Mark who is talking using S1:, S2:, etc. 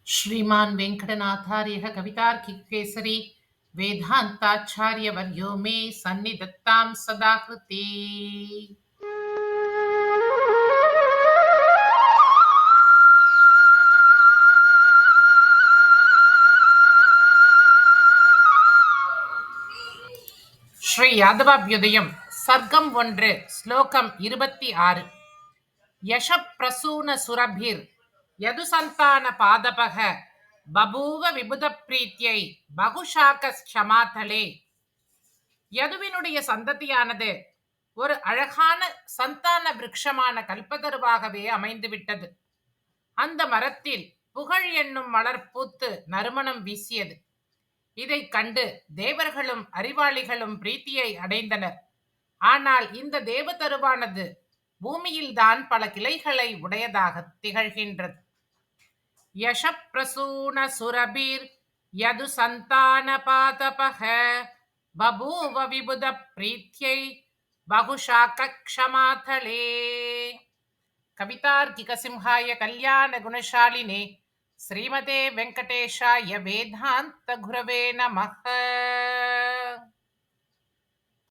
S1: श्रीमान् वेङ्कटनाथार्यः कवितार्किकेसरी वेदान्ताचार्यवर्यो मे सन्निधत्तां सदा कृते। ஸ்ரீ யாதவாபியுதயம் சர்க்கம் 1 ஸ்லோகம் 26. யஷப்பிரசூன சுரபிர் யதுசந்தான பாதபக பபூவ விபுத பிரீத்தியை பகுஷாக க்ஷமாதலே. யதுவினுடைய சந்ததியானது ஒரு அழகான சந்தான விருட்சமான கல்பதருவாகவே அமைந்துவிட்டது. அந்த மரத்தில் புகழ் என்னும் மலர் பூத்து நறுமணம் வீசியது. இதை கண்டு தேவர்களும் அறிவாளிகளும் பிரீத்தியை அடைந்தனர். ஆனால் இந்த தேவதருவானது பூமியில்தான் பல கிளைகளை உடையதாக திகழ்கின்றது. யஷப்பிரசூன சுரபீர் யது சந்தான பாதபக பபூவ விபுத பிரீத்தியை பகுஷாக க்ஷமாதலே. கவிதார்க்கிக சிம்ஹாய கல்யாண குணசாலினே ஸ்ரீமதே வெங்கடேஷாய வேதாந்த குரவே நமஹ.